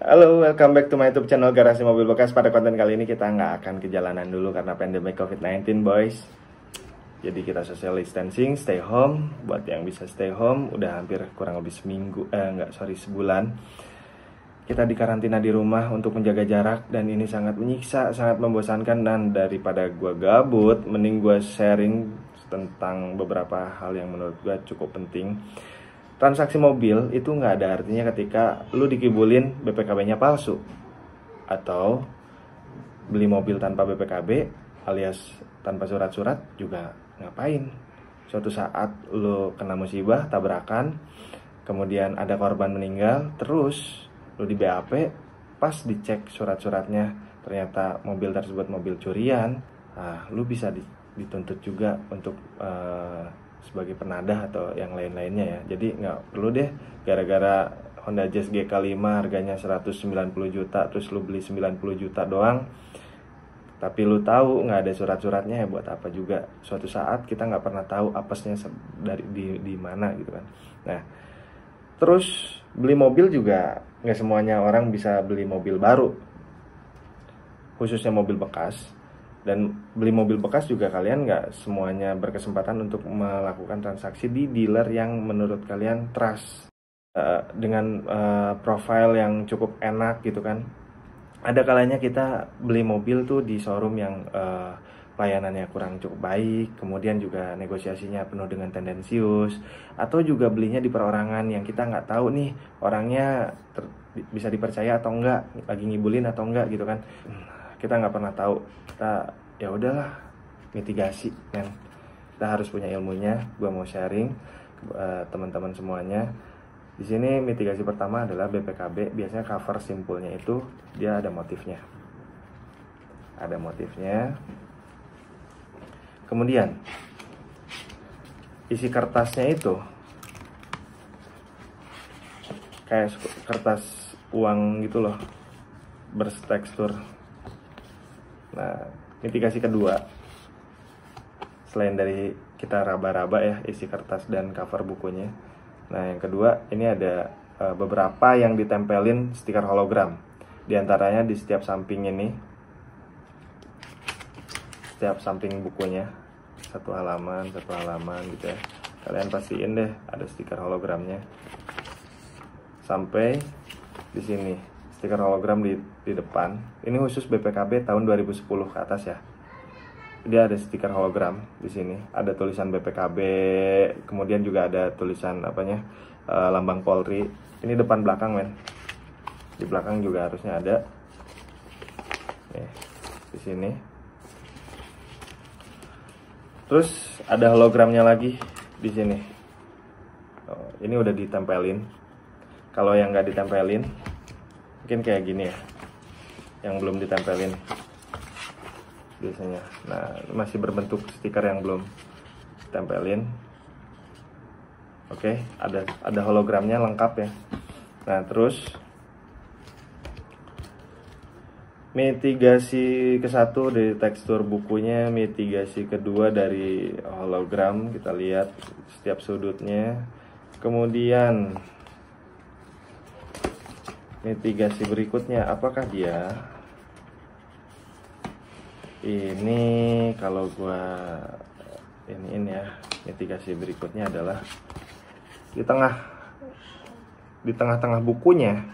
Halo, welcome back to my YouTube channel Garasi Mobil Bekas. Pada konten kali ini kita nggak akan ke jalanan dulu karena pandemi COVID-19, boys. Jadi kita social distancing, stay home. Buat yang bisa stay home, udah hampir kurang lebih sebulan. Kita dikarantina di rumah untuk menjaga jarak dan ini sangat menyiksa, sangat membosankan. Dan daripada gua gabut, mending gua sharing tentang beberapa hal yang menurut gua cukup penting. Transaksi mobil itu nggak ada artinya ketika lu dikibulin BPKB-nya palsu, atau beli mobil tanpa BPKB alias tanpa surat-surat juga ngapain. Suatu saat lu kena musibah, tabrakan, kemudian ada korban meninggal, terus lu di BAP, pas dicek surat-suratnya ternyata mobil tersebut mobil curian. Nah, lu bisa dituntut juga untuk sebagai penadah atau yang lain-lainnya ya. Jadi nggak perlu deh gara-gara Honda Jazz GK5 harganya 190 juta terus lu beli 90 juta doang, tapi lu tahu nggak ada surat-suratnya, ya buat apa juga. Suatu saat kita nggak pernah tahu apesnya di mana gitu kan. Nah, terus beli mobil juga nggak semuanya orang bisa beli mobil baru, khususnya mobil bekas. Dan beli mobil bekas juga kalian nggak semuanya berkesempatan untuk melakukan transaksi di dealer yang menurut kalian trust, dengan profile yang cukup enak gitu kan. Ada kalanya kita beli mobil tuh di showroom yang pelayanannya kurang cukup baik, kemudian juga negosiasinya penuh dengan tendensius, atau juga belinya di perorangan yang kita nggak tahu nih orangnya bisa dipercaya atau enggak, lagi ngibulin atau enggak gitu kan. Kita nggak pernah tahu. Kita ya udahlah, mitigasi men. Kita harus punya ilmunya. Gua mau sharing ke teman-teman semuanya. Di sini mitigasi pertama adalah BPKB. Biasanya cover simpulnya itu dia ada motifnya. Ada motifnya. Kemudian isi kertasnya itu kayak kertas uang gitu loh, bertekstur. Nah, mitigasi kedua, selain dari kita raba-raba ya isi kertas dan cover bukunya, nah yang kedua ini ada beberapa yang ditempelin stiker hologram. Di antaranya di setiap samping ini, setiap samping bukunya, satu halaman gitu ya. Kalian pastiin deh ada stiker hologramnya. Sampai di sini stiker hologram di depan. Ini khusus BPKB tahun 2010 ke atas ya. Dia ada stiker hologram di sini. Ada tulisan BPKB, kemudian juga ada tulisan lambang Polri. Ini depan belakang men. Di belakang juga harusnya ada. Nih, di sini. Terus ada hologramnya lagi di sini. Oh, ini udah ditempelin. Kalau yang nggak ditempelin mungkin kayak gini ya, yang belum ditempelin biasanya. Nah, masih berbentuk stiker yang belum ditempelin. Oke, ada hologramnya lengkap ya. Nah, terus mitigasi ke-1 dari tekstur bukunya, mitigasi kedua dari hologram, kita lihat setiap sudutnya. Kemudian mitigasi berikutnya, apakah dia ini, kalau gua ini ya, mitigasi berikutnya adalah di tengah-tengah bukunya,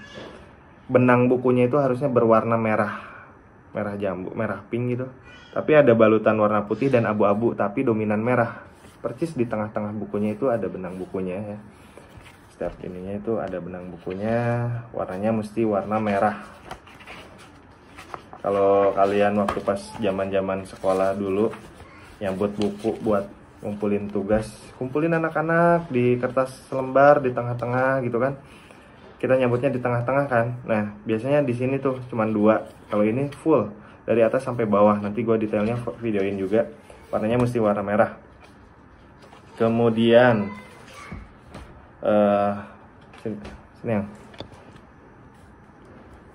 benang bukunya itu harusnya berwarna merah jambu, merah pink gitu, tapi ada balutan warna putih dan abu-abu tapi dominan merah. Persis di tengah-tengah bukunya itu ada benang bukunya ya. Setiap ininya itu ada benang bukunya, warnanya mesti warna merah. Kalau kalian waktu pas zaman sekolah dulu yang buat buku buat ngumpulin tugas, kumpulin anak-anak di kertas selembar di tengah-tengah gitu kan. Kita nyambutnya di tengah-tengah kan. Nah, biasanya di sini tuh cuman 2. Kalau ini full dari atas sampai bawah. Nanti gue detailnya videoin juga. Warnanya mesti warna merah. Kemudian sini yang.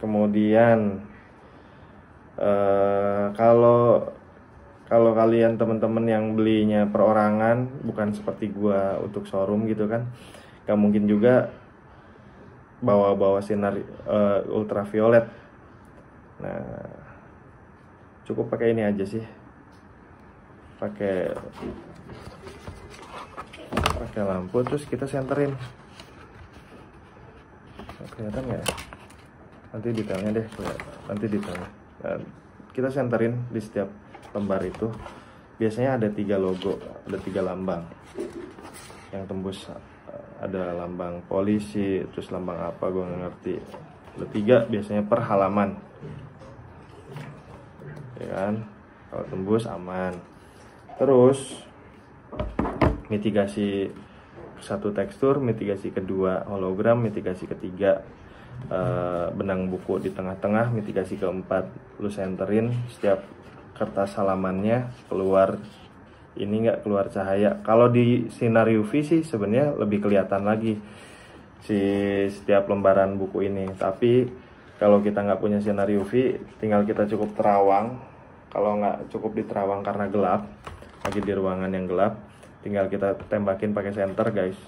Kemudian kalau kalian teman-teman yang belinya perorangan, bukan seperti gua untuk showroom gitu kan, gak mungkin juga bawa sinar ultraviolet. Nah, cukup pakai ini aja sih, pakai lampu, terus kita senterin. Kelihatan nggak ya? Nanti detailnya deh, nanti detailnya. Nah, kita senterin di setiap lembar itu. Biasanya ada 3 logo, ada 3 lambang yang tembus. Ada lambang polisi, terus lambang apa gue nggak ngerti. Ada 3 biasanya per halaman, ya kan? Kalau tembus aman. Terus mitigasi satu tekstur, mitigasi kedua hologram, mitigasi ketiga benang buku di tengah-tengah, mitigasi keempat lu senterin setiap kertas halamannya keluar ini nggak keluar cahaya. Kalau di sinar UV sih sebenarnya lebih kelihatan lagi si setiap lembaran buku ini. Tapi kalau kita nggak punya sinar UV, tinggal kita cukup terawang. Kalau nggak cukup diterawang karena gelap, lagi di ruangan yang gelap, tinggal kita tembakin pakai senter guys.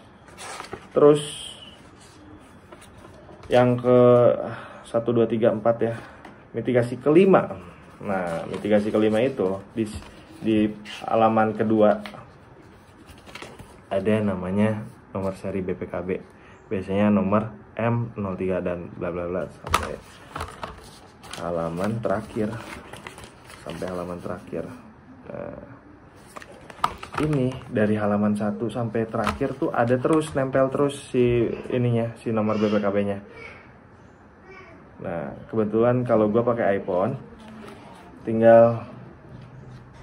Terus yang ke 1, 2, 3, 4 ya, mitigasi kelima. Nah, mitigasi kelima itu di halaman kedua ada namanya nomor seri BPKB. Biasanya nomor M03 dan bla bla bla sampai halaman terakhir. Nah, ini dari halaman 1 sampai terakhir tuh ada terus, nempel terus si ininya, si nomor BPKB-nya. Nah, kebetulan kalau gue pakai iPhone, tinggal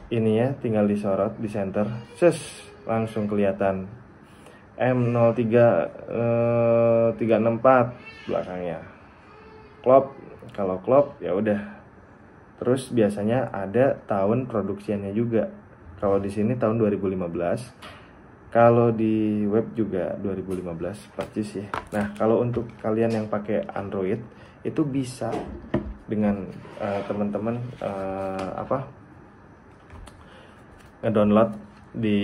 ini ya, tinggal disorot, di center, langsung kelihatan M03 364 belakangnya. Klop, kalau klop ya udah. Terus biasanya ada tahun produksiannya juga. Kalau di sini tahun 2015, kalau di web juga 2015 persis ya. Nah, kalau untuk kalian yang pakai Android itu bisa dengan teman-teman ngedownload di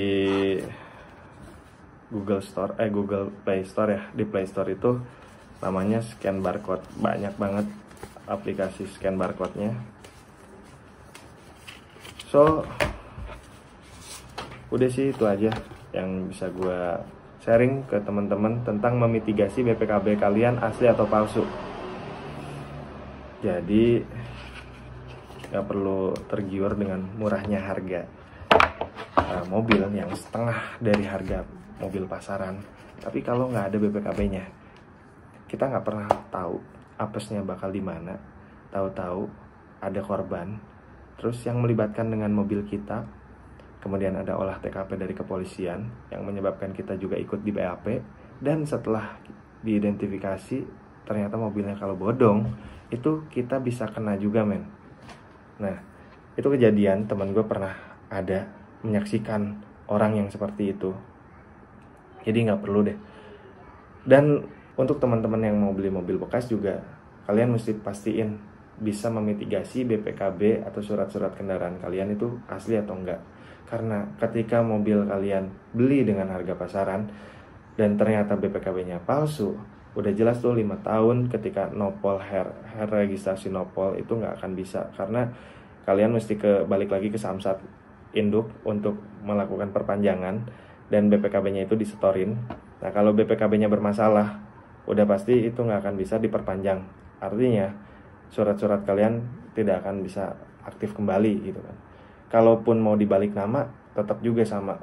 Google Store, Google Play Store ya. Di Play Store itu namanya scan barcode. Banyak banget aplikasi scan barcode-nya. So, udah sih itu aja yang bisa gue sharing ke teman-teman tentang memitigasi BPKB kalian asli atau palsu. Jadi gak perlu tergiur dengan murahnya harga mobil yang setengah dari harga mobil pasaran. Tapi kalau nggak ada BPKB-nya, kita nggak pernah tahu apesnya bakal di mana. Tahu-tahu ada korban, terus yang melibatkan dengan mobil kita. Kemudian ada olah TKP dari kepolisian yang menyebabkan kita juga ikut di BAP. Dan setelah diidentifikasi, ternyata mobilnya kalau bodong, itu kita bisa kena juga men. Nah, itu kejadian teman gue pernah ada menyaksikan orang yang seperti itu. Jadi nggak perlu deh. Dan untuk teman-teman yang mau beli mobil bekas juga, kalian mesti pastiin bisa memitigasi BPKB atau surat-surat kendaraan kalian itu asli atau enggak. Karena ketika mobil kalian beli dengan harga pasaran dan ternyata BPKB-nya palsu, udah jelas tuh 5 tahun ketika nopol hair registrasi nopol itu nggak akan bisa. Karena kalian mesti balik lagi ke Samsat induk untuk melakukan perpanjangan dan BPKB-nya itu disetorin. Nah, kalau BPKB-nya bermasalah, udah pasti itu nggak akan bisa diperpanjang. Artinya surat-surat kalian tidak akan bisa aktif kembali gitu kan. Kalaupun mau dibalik nama, tetap juga sama.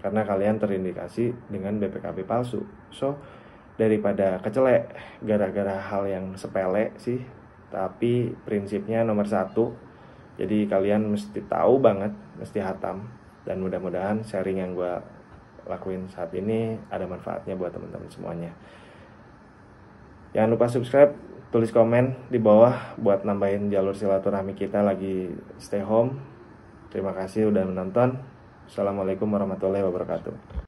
Karena kalian terindikasi dengan BPKB palsu. So, daripada kecelek gara-gara hal yang sepele sih, tapi prinsipnya nomor 1. Jadi kalian mesti tahu banget, mesti hatam. Dan mudah-mudahan sharing yang gue lakuin saat ini ada manfaatnya buat teman-teman semuanya. Jangan lupa subscribe, tulis komen di bawah buat nambahin jalur silaturahmi kita lagi stay home. Terima kasih udah menonton. Assalamualaikum warahmatullahi wabarakatuh.